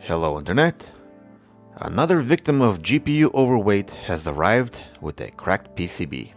Hello Internet. Another victim of GPU overweight has arrived with a cracked PCB.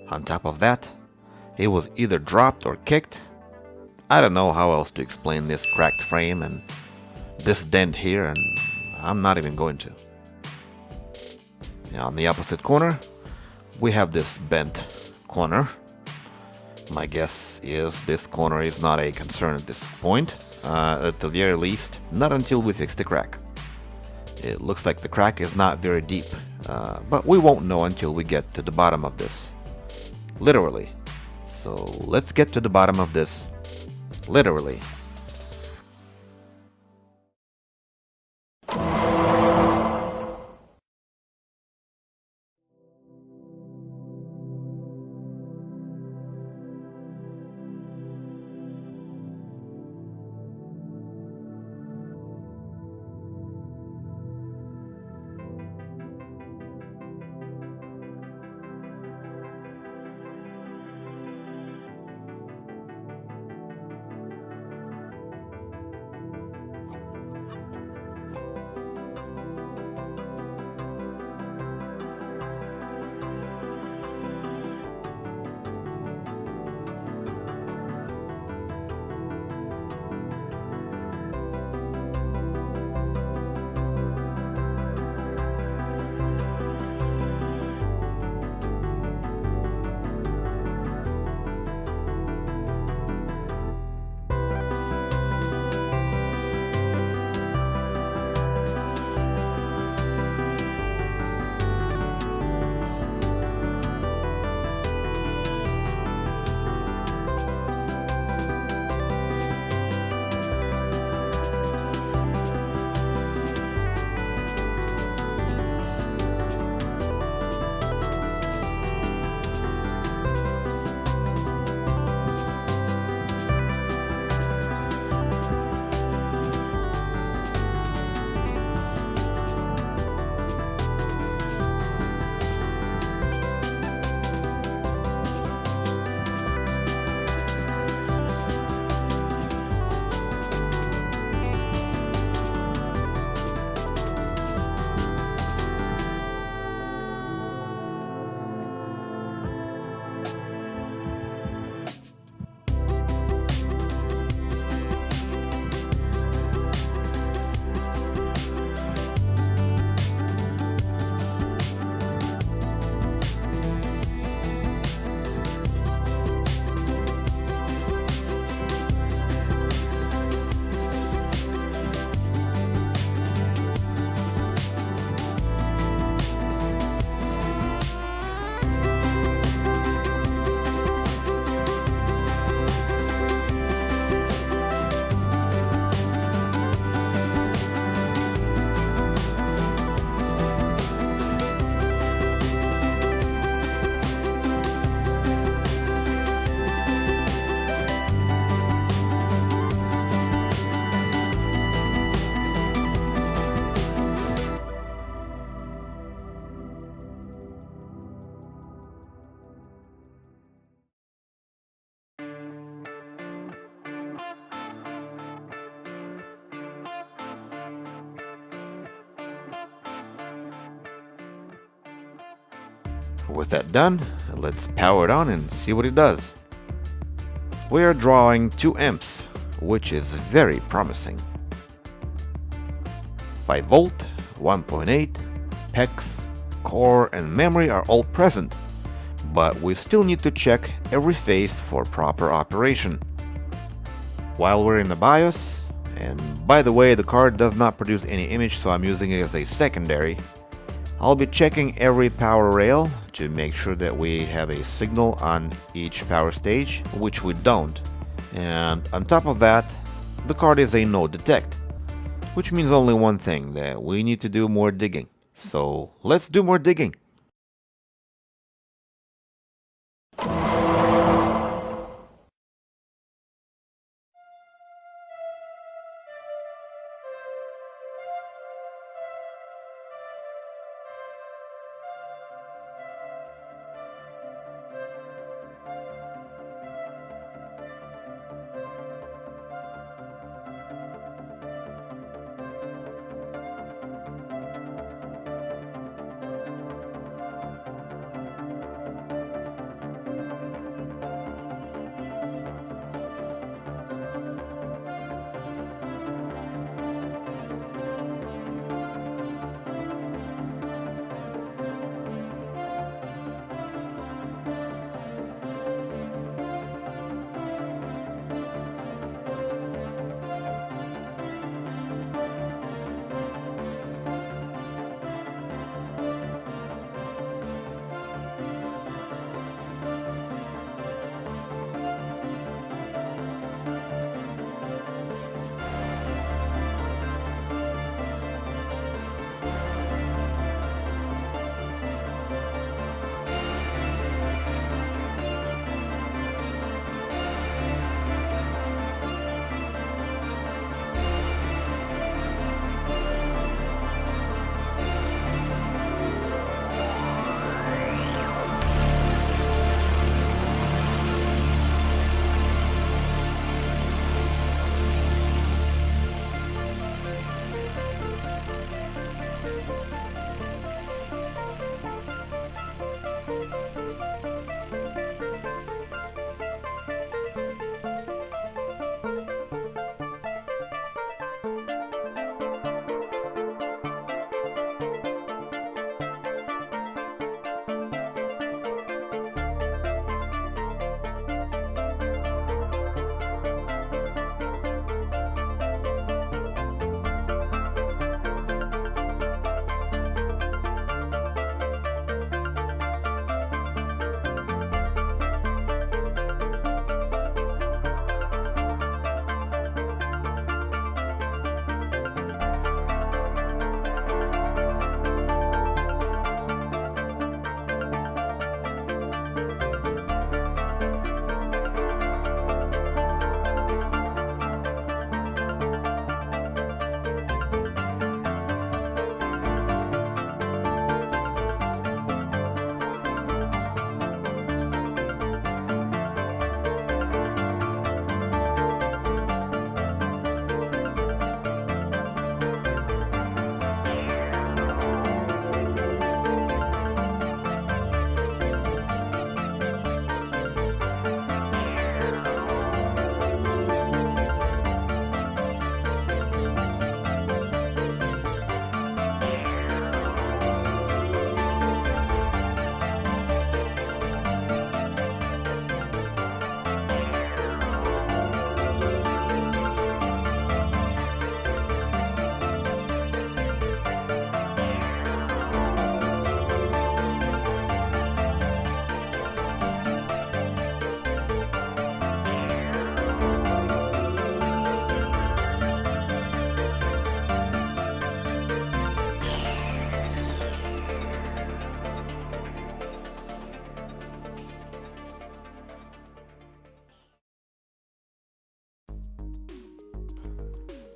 On top of that, it was either dropped or kicked. I don't know how else to explain this cracked frame and this dent here, and I'm not even going to. Now, on the opposite corner, we have this bent corner. My guess is this corner is not a concern at this point, at the very least, not until we fix the crack. It looks like the crack is not very deep, but we won't know until we get to the bottom of this. Literally. So let's get to the bottom of this. Literally. With that done, let's power it on and see what it does. We are drawing 2 amps, which is very promising. 5 volt, 1.8, PEX, core and memory are all present, but we still need to check every phase for proper operation. While we're in the BIOS, and by the way, the card does not produce any image, so I'm using it as a secondary, I'll be checking every power rail to make sure that we have a signal on each power stage, which we don't. And on top of that, the card is a no detect, which means only one thing, that we need to do more digging. So let's do more digging.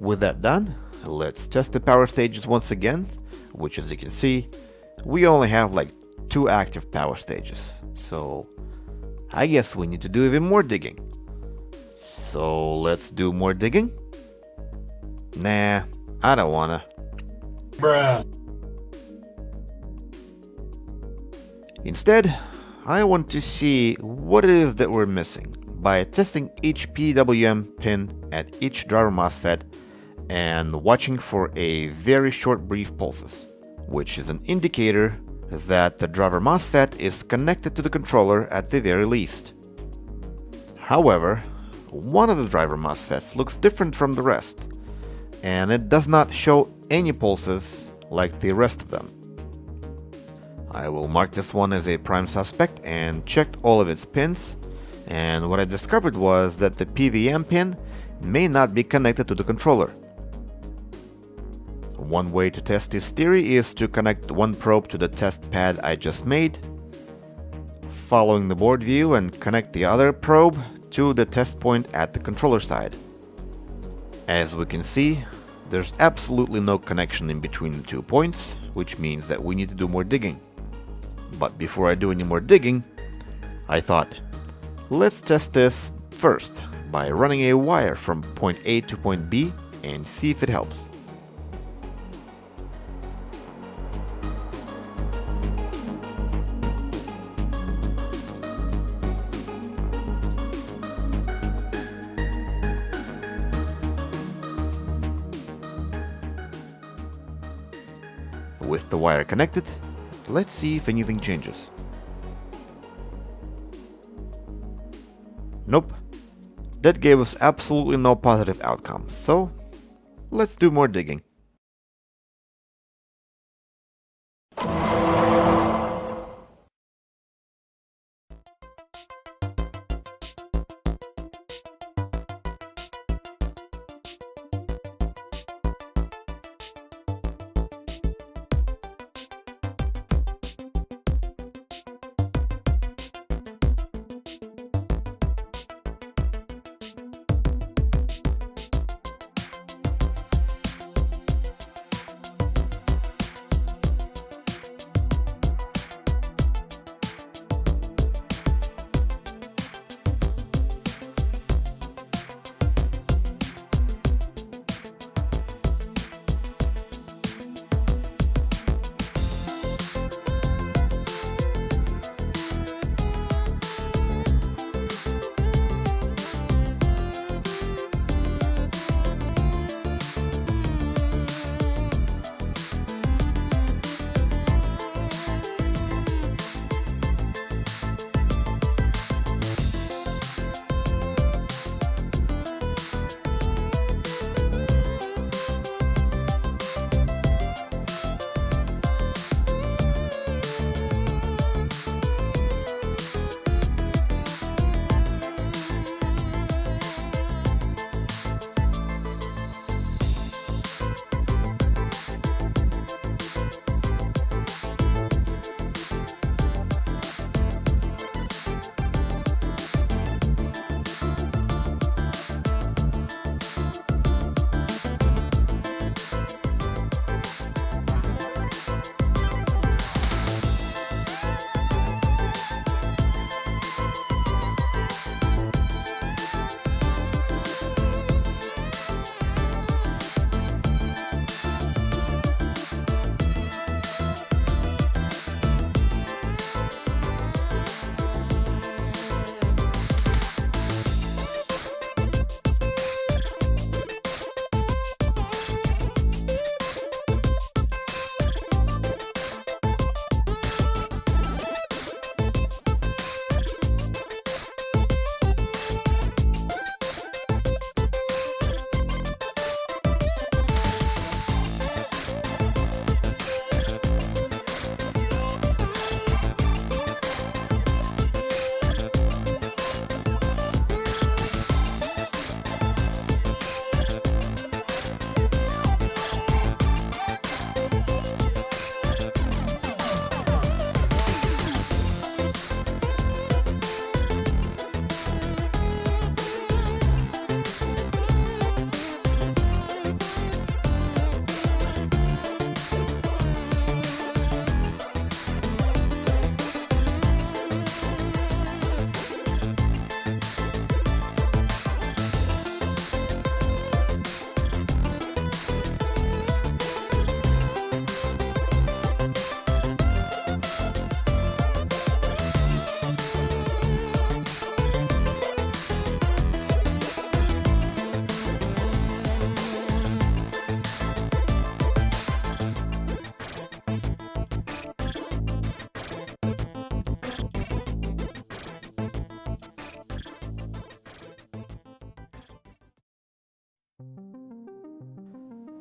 With that done, let's test the power stages once again, which as you can see, we only have like 2 active power stages. So I guess we need to do even more digging. So let's do more digging? Nah, I don't wanna. Bruh. Instead, I want to see what it is that we're missing by testing each PWM pin at each driver MOSFET and watching for a very short brief pulses, which is an indicator that the driver MOSFET is connected to the controller at the very least. However, one of the driver MOSFETs looks different from the rest, and it does not show any pulses like the rest of them. I will mark this one as a prime suspect and checked all of its pins, and what I discovered was that the PWM pin may not be connected to the controller. One way to test this theory is to connect one probe to the test pad I just made, following the board view, and connect the other probe to the test point at the controller side. As we can see, there's absolutely no connection in between the 2 points, which means that we need to do more digging. But before I do any more digging, I thought, let's test this first by running a wire from point A to point B and see if it helps. With the wire connected, let's see if anything changes. Nope, that gave us absolutely no positive outcome, so let's do more digging.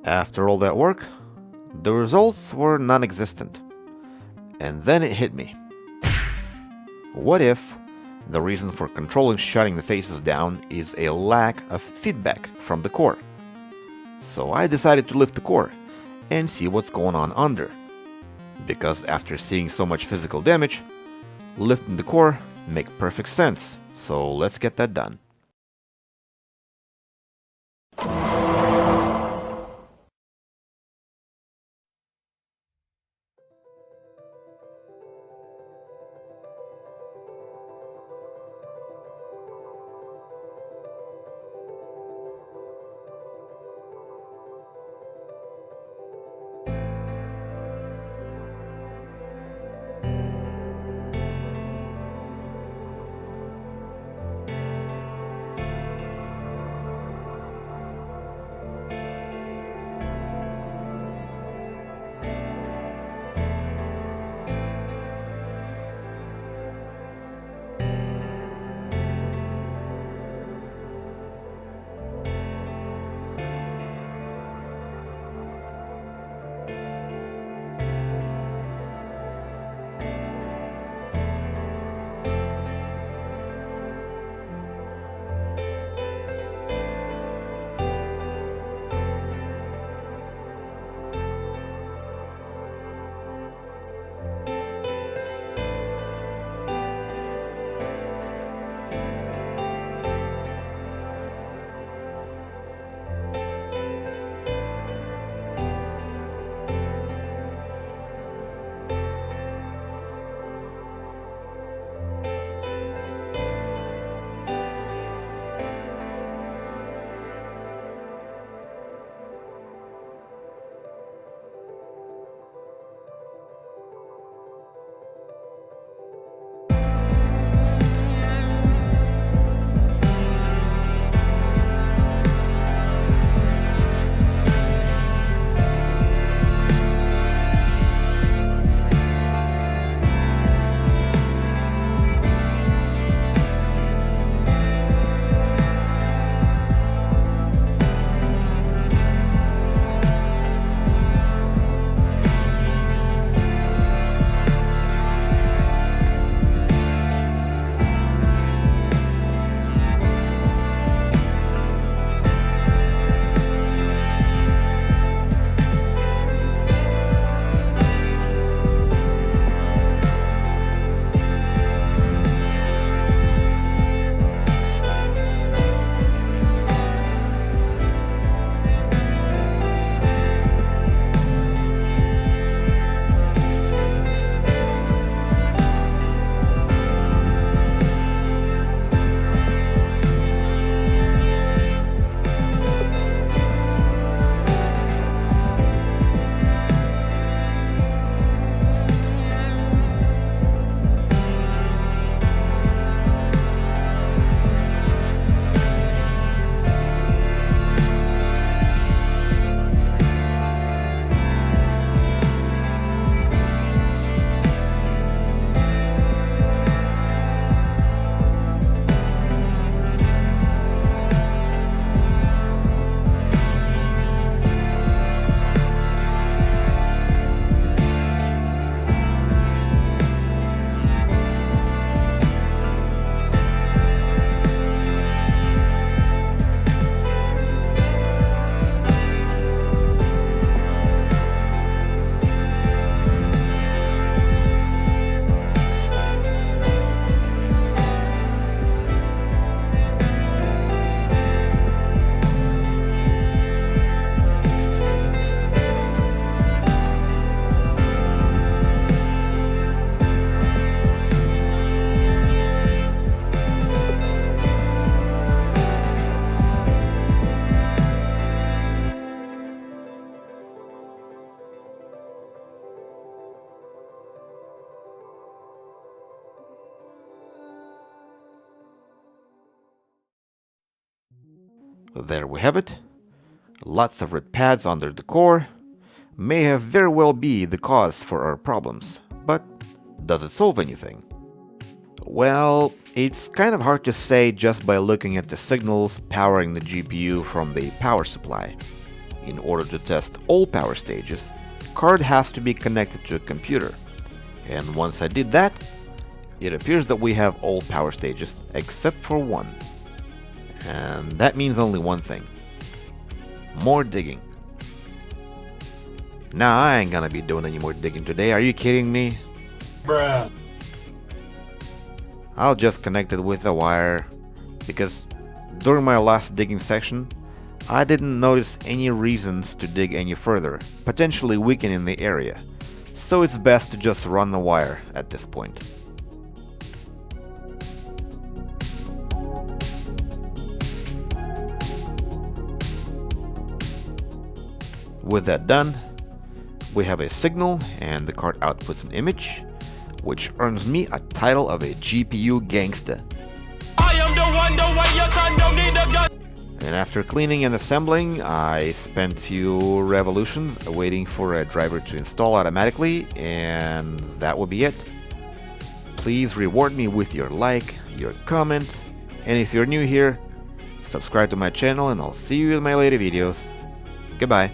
After all that work, the results were non-existent. And then it hit me. What if the reason for controlling shutting the faces down is a lack of feedback from the core? So I decided to lift the core and see what's going on under. Because after seeing so much physical damage, lifting the core makes perfect sense. So let's get that done. There we have it. Lots of red pads under the core. May have very well be the cause for our problems, but does it solve anything? Well, it's kind of hard to say just by looking at the signals powering the GPU from the power supply. in order to test all power stages, card has to be connected to a computer. And once I did that, it appears that we have all power stages except for one. And that means only one thing. More digging. Nah, I ain't gonna be doing any more digging today, are you kidding me? Bruh. I'll just connect it with a wire, because during my last digging section, I didn't notice any reasons to dig any further, potentially weakening the area, so it's best to just run the wire at this point. With that done, we have a signal and the card outputs an image, which earns me a title of a GPU gangsta. I am the one, the way your son don't need a gun. And after cleaning and assembling, I spent a few revolutions waiting for a driver to install automatically, and that will be it. Please reward me with your like, your comment, and if you're new here, subscribe to my channel and I'll see you in my later videos. Goodbye.